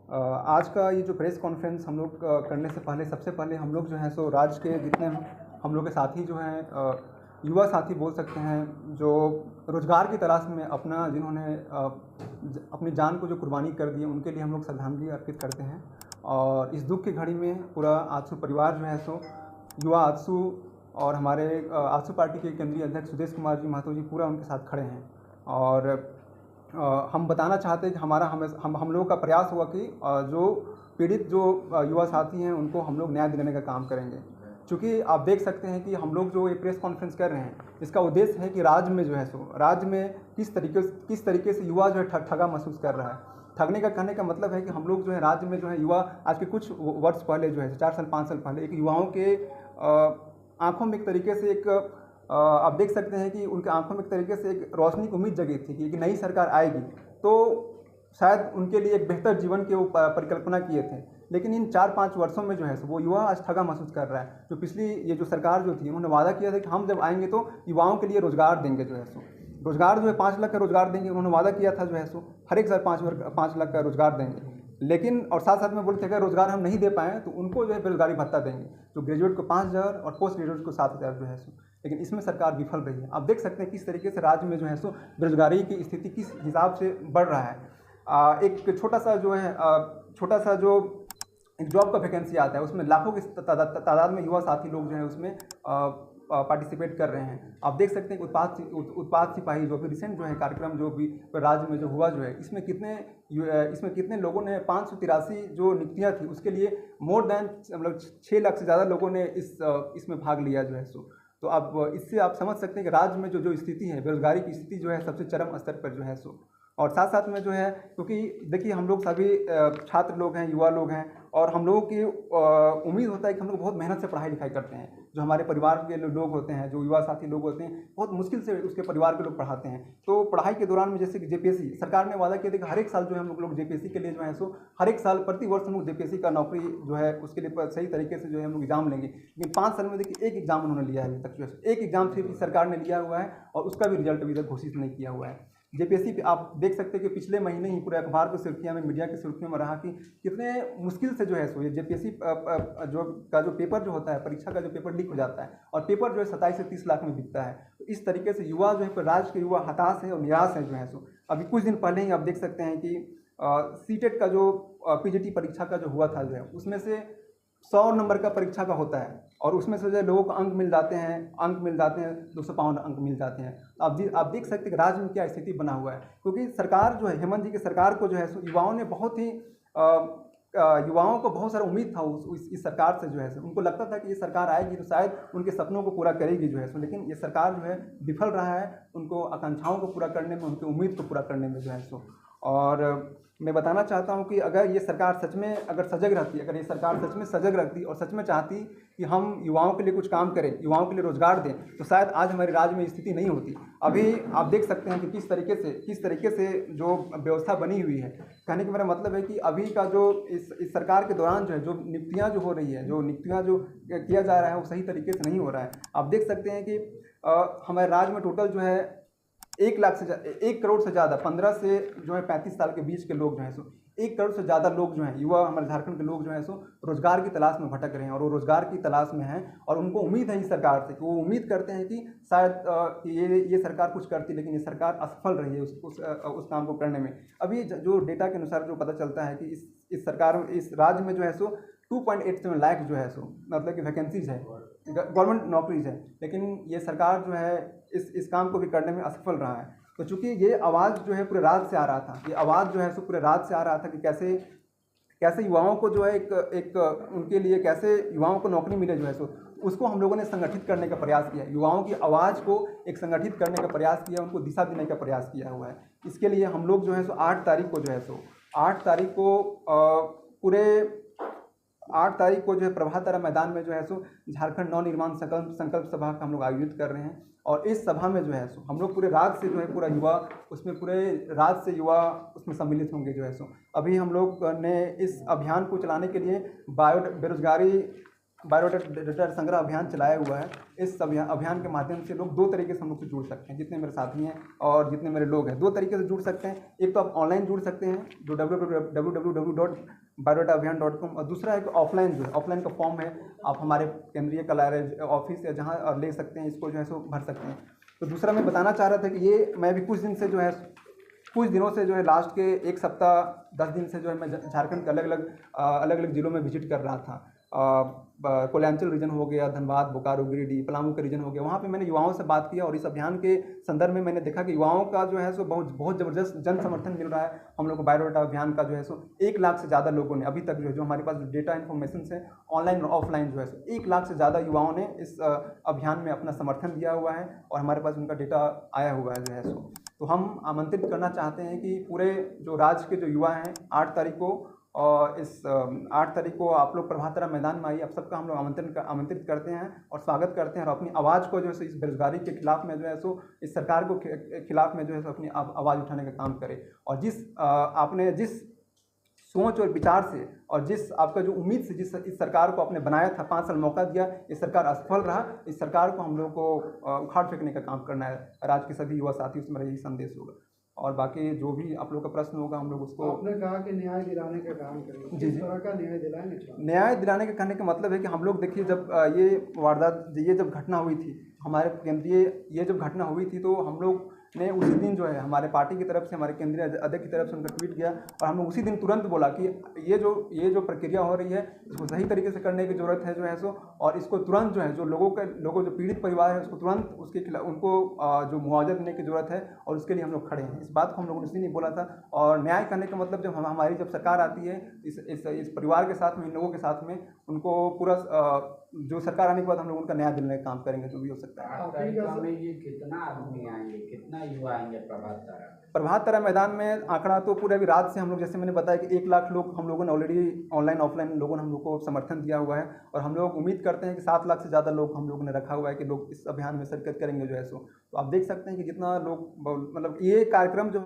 आज का ये जो प्रेस कॉन्फ्रेंस हम लोग करने से पहले सबसे पहले हम लोग जो है सो राज्य के जितने हम लोग के साथी जो हैं युवा साथी बोल सकते हैं, जो रोज़गार की तलाश में अपना जिन्होंने अपनी जान को जो कुर्बानी कर दी, उनके लिए हम लोग श्रद्धांजलि अर्पित करते हैं। और इस दुख की घड़ी में पूरा आजसू परिवार जो है सो युवा आजसू और हमारे आजसू पार्टी के केंद्रीय अध्यक्ष सुदेश कुमार जी महतो जी पूरा उनके साथ खड़े हैं। और हम बताना चाहते हैं कि हमारा हम लोगों का प्रयास हुआ कि जो पीड़ित जो युवा साथी हैं उनको हम लोग न्याय दिलाने का काम करेंगे। चूँकि आप देख सकते हैं कि हम लोग जो ये प्रेस कॉन्फ्रेंस कर रहे हैं, इसका उद्देश्य है कि राज्य में जो है सो राज्य में किस तरीके से युवा जो है ठगा महसूस कर रहा है। ठगने का कहने का मतलब है कि हम लोग जो है राज्य में जो है युवा आज के कुछ वर्ष पहले जो है 4 साल 5 साल पहले एक युवाओं के आँखों में एक तरीके से एक आप देख सकते हैं कि उनके आंखों में एक तरीके से एक रोशनी की उम्मीद जगी थी कि एक नई सरकार आएगी तो शायद उनके लिए एक बेहतर जीवन की वो परिकल्पना किए थे। लेकिन इन 4-5 वर्षों में जो है वो युवा आज ठगा महसूस कर रहा है। जो पिछली ये जो सरकार जो थी, उन्होंने वादा किया था कि हम जब आएंगे तो युवाओं के लिए रोजगार देंगे, जो है सो रोजगार जो है 5 लाख का रोजगार देंगे, उन्होंने वादा किया था जो है सो हर एक साल 5 लाख का रोजगार देंगे। लेकिन और साथ साथ में बोलते हैं अगर रोजगार हम नहीं दे पाएँ तो उनको जो है बेरोजगारी भत्ता देंगे, जो ग्रेजुएट को 5,000 और पोस्ट ग्रेजुएट को 7,000 जो है सो। लेकिन इसमें सरकार विफल रही है। आप देख सकते हैं किस तरीके से राज्य में जो है सो बेरोजगारी की स्थिति किस हिसाब से बढ़ रहा है। एक छोटा सा जो जॉब का वैकेंसी आता है उसमें लाखों की तादाद में युवा साथी लोग जो है उसमें पार्टिसिपेट कर रहे हैं। आप देख सकते हैं कि उत्पाद सिपाही जो भी रिसेंट जो है कार्यक्रम जो भी राज्य में जो हुआ जो है, इसमें कितने लोगों ने 583 जो नियुक्तियाँ थी उसके लिए मोर देन मतलब 6 लाख से ज़्यादा लोगों ने इसमें भाग लिया जो है सो। तो अब इससे आप समझ सकते हैं कि राज्य में जो स्थिति है, बेरोजगारी की स्थिति जो है सबसे चरम स्तर पर जो है सो। और साथ साथ में जो है, क्योंकि देखिए हम लोग सभी छात्र लोग हैं, युवा लोग हैं, और हम लोगों की उम्मीद होता है कि हम लोग बहुत मेहनत से पढ़ाई लिखाई करते हैं। जो हमारे परिवार के लोग होते हैं, जो युवा साथी लोग होते हैं, बहुत मुश्किल से उसके परिवार के लोग पढ़ाते हैं। तो पढ़ाई के दौरान में जैसे कि जेपीएससी सरकार ने वादा किया था कि हर एक साल जो है हम लोग जेपीएससी के लिए जो है सो हर एक साल प्रति वर्ष हम लोग जेपीएससी का नौकरी जो है उसके लिए सही तरीके से जो है हम लोग एग्जाम लेंगे। लेकिन 5 साल में देखिए एक एग्जाम उन्होंने लिया है अभी तक, जो है एक एग्जाम सिर्फ सरकार ने लिया हुआ है और उसका भी रिजल्ट अभी तक घोषित नहीं किया हुआ है। जेपीएससी पे आप देख सकते हैं कि पिछले महीने ही पूरे अखबार की सुर्खियां में, मीडिया की सुर्खियों में रहा कि कितने मुश्किल से जो है सो ये जेपीएससी जो पेपर जो होता है, परीक्षा का जो पेपर लीक हो जाता है और पेपर जो है 27 से 30 लाख में बिकता है। तो इस तरीके से युवा जो है, राज्य के युवा हताश है और निराश है जो है सो। अभी कुछ दिन पहले ही आप देख सकते हैं कि सीटेट का जो पीजीटी परीक्षा का जो हुआ था जो है, उसमें से 100 नंबर का परीक्षा का होता है और उसमें से जो है लोगों को अंक मिल जाते हैं 252 अंक मिल जाते हैं। तो आप देख सकते हैं कि राज्य में क्या स्थिति बना हुआ है। क्योंकि सरकार जो है, हेमंत जी की सरकार को जो है युवाओं ने बहुत ही युवाओं को बहुत सारा उम्मीद था इस सरकार से जो है। उनको लगता था कि ये सरकार आएगी तो शायद उनके सपनों को पूरा करेगी जो है। लेकिन ये सरकार जो है विफल रहा है उनको आकांक्षाओं को पूरा करने में, उनकी उम्मीद को पूरा करने में जो है सो। और मैं बताना चाहता हूं कि अगर ये सरकार सच में अगर सजग रहती और सच में चाहती कि हम युवाओं के लिए कुछ काम करें, युवाओं के लिए रोजगार दें, तो शायद आज हमारे राज्य में स्थिति नहीं होती। अभी आप देख सकते हैं कि किस तरीके से जो व्यवस्था बनी हुई है। कहने का मेरा मतलब है कि अभी का जो इस सरकार के दौरान जो है जो नियुक्तियाँ जो हो रही है, जो नियुक्तियाँ जो किया जा रहा है वो सही तरीके से नहीं हो रहा है। आप देख सकते हैं कि हमारे राज्य में टोटल जो है 1 करोड़ से ज़्यादा 15 से जो है 35 साल के बीच के लोग जो हैं सो 1 करोड़ से ज़्यादा लोग जो हैं, युवा हमारे झारखंड के लोग जो हैं सो रोजगार की तलाश में भटक रहे हैं। और वो रोजगार की तलाश में हैं और उनको उम्मीद है इस सरकार से कि वो उम्मीद करते हैं कि शायद ये सरकार कुछ करती, लेकिन ये सरकार असफल रही है उस काम को करने में। अभी जो डेटा के अनुसार जो पता चलता है कि इस राज्य में जो है सो 2.87 लाख जो है सो मतलब कि वैकेंसीज है, गवर्नमेंट नौकरीज है। लेकिन ये सरकार जो है इस काम को भी करने में असफल रहा है। तो चूंकि ये आवाज़ जो है पूरे राज्य से आ रहा था, ये आवाज़ जो है सो पूरे राज्य से आ रहा था कि कैसे युवाओं को जो है एक उनके लिए कैसे युवाओं को नौकरी मिले जो है सो, उसको हम लोगों ने संगठित करने का प्रयास किया। युवाओं की आवाज़ को एक संगठित करने का प्रयास किया, उनको दिशा देने का प्रयास किया हुआ है। इसके लिए हम लोग जो है सो 8 तारीख को जो है प्रभात तारा मैदान में जो है सो झारखंड नवनिर्माण संकल्प सभा का हम लोग आयोजित कर रहे हैं। और इस सभा में जो है सो हम लोग पूरे राज्य से जो है पूरा युवा उसमें पूरे राज्य से युवा उसमें सम्मिलित होंगे जो है सो। अभी हम लोग ने इस अभियान को चलाने के लिए बेरोजगारी बायोडाटा संग्रह अभियान चलाया हुआ है। इस अभियान के माध्यम से लोग 2 तरीके से हम लोग से जुड़ सकते हैं, जितने मेरे साथी हैं और जितने मेरे लोग हैं 2 तरीके से जुड़ सकते हैं। एक तो आप ऑनलाइन जुड़ सकते हैं जो www.biodataaabhiyan.com, और दूसरा एक ऑफलाइन जो है, ऑफलाइन का फॉर्म है, आप हमारे केंद्रीय कार्यालय ऑफिस या जहाँ ले सकते हैं, इसको जो है सो भर सकते हैं। तो दूसरा मैं बताना चाह रहा था कि ये मैं भी कुछ दिनों से जो है लास्ट के 1 सप्ताह 10 दिन से जो है मैं झारखंड के अलग अलग ज़िलों में विजिट कर रहा था। कोयलांचल रीजन हो गया, धनबाद, बोकारो, गिरिडीह, पलामू का रीजन हो गया। वहाँ पे मैंने युवाओं से बात किया और इस अभियान के संदर्भ में मैंने देखा कि युवाओं का जो है सो बहुत ज़बरदस्त जन समर्थन मिल रहा है। हम लोग को बायोडाटा अभियान का जो है सो 1 लाख से ज़्यादा लोगों ने अभी तक जो हमारे पास डेटा इन्फॉर्मेशन है ऑनलाइन और ऑफलाइन जो है सो 1 लाख से ज़्यादा युवाओं ने इस अभियान में अपना समर्थन दिया हुआ है और हमारे पास उनका डेटा आया हुआ है जो है सो। तो हम आमंत्रित करना चाहते हैं कि पूरे जो राज्य के जो युवा हैं 8 तारीख को, और इस 8 तारीख को आप लोग प्रभात तारा मैदान में आइए। आप सबका हम लोग आमंत्रित करते हैं और स्वागत करते हैं, और अपनी आवाज़ को जो है सो इस बेरोजगारी के खिलाफ में जो है सो इस सरकार को खिलाफ में जो है सो अपनी आवाज़ उठाने का काम करें। और आपने जिस सोच और विचार से और जिस आपका जो उम्मीद से जिस इस सरकार को आपने बनाया था, 5 साल मौका दिया, इस सरकार असफल रहा। इस सरकार को हम लोग को उखाड़ फेंकने का काम करना है। राज्य के सभी युवा साथियों से मेरा यही संदेश होगा, और बाकी जो भी आप लोग का प्रश्न होगा हम लोग उसको। आपने कहा कि न्याय दिलाने का काम करेंगे, जी किस तरह का न्याय दिलाएंगे? न्याय दिलाने का कहने का मतलब है कि हम लोग देखिए, जब ये जब घटना हुई थी हमारे केंद्रीय, ये जब घटना हुई थी तो हम लोग ने उसी दिन जो है हमारे पार्टी की तरफ से, हमारे केंद्रीय अध्यक्ष की तरफ से उनका ट्वीट गया, और हम लोग उसी दिन तुरंत बोला कि ये जो प्रक्रिया हो रही है इसको सही तरीके से करने की ज़रूरत है जो है सो, और इसको तुरंत जो है जो पीड़ित परिवार है उसको तुरंत उसके खिलाफ उनको जो मुआवजा देने की ज़रूरत है, और उसके लिए हम लोग खड़े हैं। इस बात को हम लोगों ने उसी दिन बोला था। और न्याय करने का मतलब जब हमारी सरकार आती है इस परिवार के साथ में, इन लोगों के साथ में, उनको पूरा जो सरकार आने के बाद हम लोग उनका न्याय दिलाने का काम करेंगे जो भी हो सकता है। ये कितना आदमी आएंगे, कितना युवा आएंगे प्रभात तारा मैदान में? आंकड़ा तो पूरे अभी रात से हम लोग, जैसे मैंने बताया कि 1 लाख लोग हम लोगों ने ऑलरेडी ऑनलाइन ऑफलाइन लोगों ने हम लोग को समर्थन दिया हुआ है, और हम लोग उम्मीद करते हैं कि 7 लाख से ज़्यादा लोग हम लोगों ने रखा हुआ है कि लोग इस अभियान में शिरकत करेंगे जो है सो। तो आप देख सकते हैं कि कितना लोग, मतलब ये कार्यक्रम जो